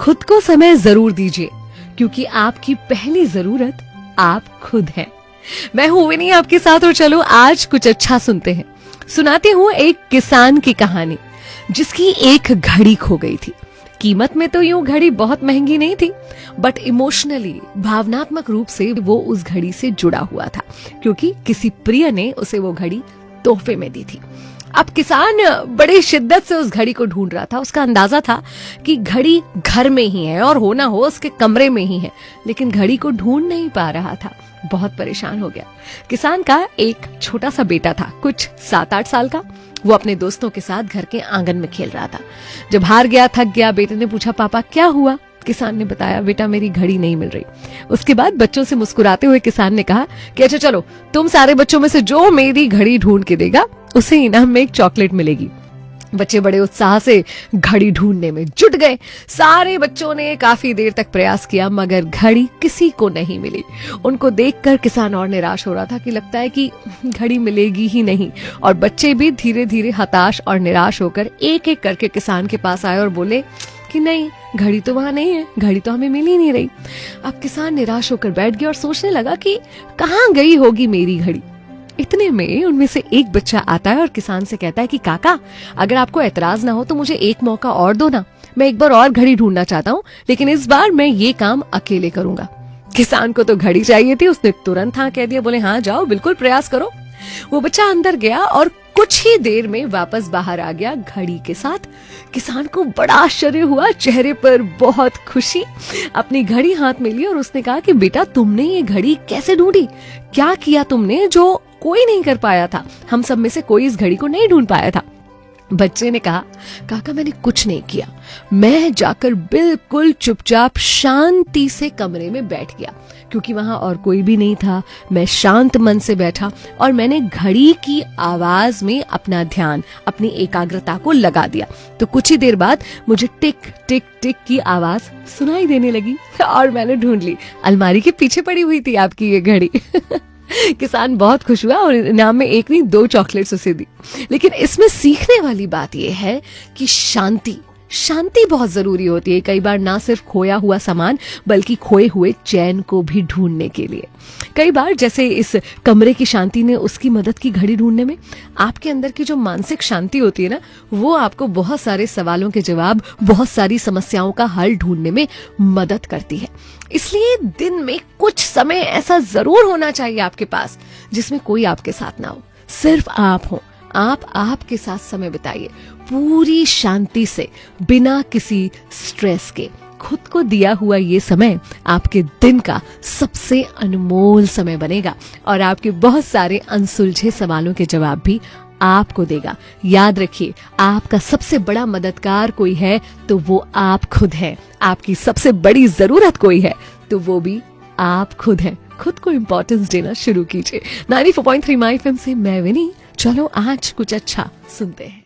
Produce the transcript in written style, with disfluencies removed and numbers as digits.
खुद को समय जरूर दीजिए, क्योंकि आपकी पहली जरूरत आप खुद हैं। मैं हूं विनी आपके साथ, और चलो आज कुछ अच्छा सुनते हैं। सुनाती हूं एक किसान की कहानी, जिसकी एक घड़ी खो गई थी। कीमत में तो यूं घड़ी बहुत महंगी नहीं थी, बट इमोशनली, भावनात्मक रूप से वो उस घड़ी से जुड़ा हुआ था, क्योंकि किसी प्रिय ने उसे वो घड़ी तोहफे में दी थी। अब किसान बड़ी शिद्दत से उस घड़ी को ढूंढ रहा था। उसका अंदाजा था कि घड़ी घर में ही है और हो ना हो उसके कमरे में ही है, लेकिन घड़ी को ढूंढ नहीं पा रहा था। बहुत परेशान हो गया। किसान का एक छोटा सा बेटा था, कुछ 7-8 साल का। वो अपने दोस्तों के साथ घर के आंगन में खेल रहा था। जब हार गया, थक गया, बेटे ने पूछा, पापा क्या हुआ? किसान ने बताया, बेटा मेरी घड़ी नहीं मिल रही। उसके बाद बच्चों से मुस्कुराते हुए किसान ने कहा कि अच्छा चलो, तुम सारे बच्चों में से जो मेरी घड़ी ढूंढ के देगा उसे इनाम में एक चॉकलेट मिलेगी। बच्चे बड़े उत्साह से घड़ी ढूंढने में जुट गए। सारे बच्चों ने काफी देर तक प्रयास किया, मगर घड़ी किसी को नहीं मिली। उनको देखकर किसान और निराश हो रहा था कि लगता है कि घड़ी मिलेगी ही नहीं। और बच्चे भी धीरे धीरे हताश और निराश होकर एक एक करके किसान के पास आए और बोले कि नहीं, घड़ी तो वहां नहीं है, घड़ी तो हमें मिल ही नहीं रही। अब किसान निराश होकर बैठ गया और सोचने लगा कि कहाँ गई होगी मेरी घड़ी। इतने में उनमें से एक बच्चा आता है और किसान से कहता है कि काका, अगर आपको ऐतराज ना हो तो मुझे एक मौका और दो ना। मैं एक बार और घड़ी ढूंढना चाहता हूँ, लेकिन इस बार मैं ये काम अकेले करूंगा। किसान को तो घड़ी चाहिए थी। उसने तुरंत हाँ कह दिया, बोले हाँ जाओ, बिल्कुल प्रयास करो। वो बच्चा अंदर गया और कुछ ही देर में वापस बाहर आ गया घड़ी के साथ। किसान को बड़ा आश्चर्य हुआ, चेहरे पर बहुत खुशी। अपनी घड़ी हाथ में ली और उसने कहा कि बेटा, तुमने ये घड़ी कैसे ढूंढी? क्या किया तुमने जो कोई नहीं कर पाया था? हम सब में से कोई इस घड़ी को नहीं ढूंढ पाया था। बच्चे ने कहा, काका मैंने कुछ नहीं किया। मैं जाकर बिल्कुल चुपचाप शांति से कमरे में बैठ गया, क्योंकि वहां और कोई भी नहीं था। मैं शांत मन से बैठा और मैंने घड़ी की आवाज में अपना ध्यान, अपनी एकाग्रता को लगा दिया। तो कुछ ही देर बाद मुझे टिक टिक टिक की आवाज सुनाई देने लगी और मैंने ढूंढ ली। अलमारी के पीछे पड़ी हुई थी आपकी ये घड़ी। किसान बहुत खुश हुआ और इनाम में एक नहीं 2 चॉकलेट्स उसे दी। लेकिन इसमें सीखने वाली बात यह है कि शांति बहुत जरूरी होती है। कई बार ना सिर्फ खोया हुआ सामान, बल्कि खोए हुए चैन को भी ढूंढने के लिए। कई बार जैसे इस कमरे की शांति ने उसकी मदद की घड़ी ढूंढने में, आपके अंदर की जो मानसिक शांति होती है ना, वो आपको बहुत सारे सवालों के जवाब, बहुत सारी समस्याओं का हल ढूंढने में मदद करती है। इसलिए दिन में कुछ समय ऐसा जरूर होना चाहिए आपके पास, जिसमें कोई आपके साथ ना हो, सिर्फ आप हो। आप आपके साथ समय बिताइए, पूरी शांति से, बिना किसी स्ट्रेस के। खुद को दिया हुआ ये समय आपके दिन का सबसे अनमोल समय बनेगा और आपके बहुत सारे अनसुलझे सवालों के जवाब भी आपको देगा। याद रखिए, आपका सबसे बड़ा मददगार कोई है तो वो आप खुद हैं। आपकी सबसे बड़ी जरूरत कोई है तो वो भी आप खुद हैं। खुद को इंपॉर्टेंस देना शुरू कीजिए। 94.3 माय एफएम से मैं विनी। चलो आज कुछ अच्छा सुनते हैं।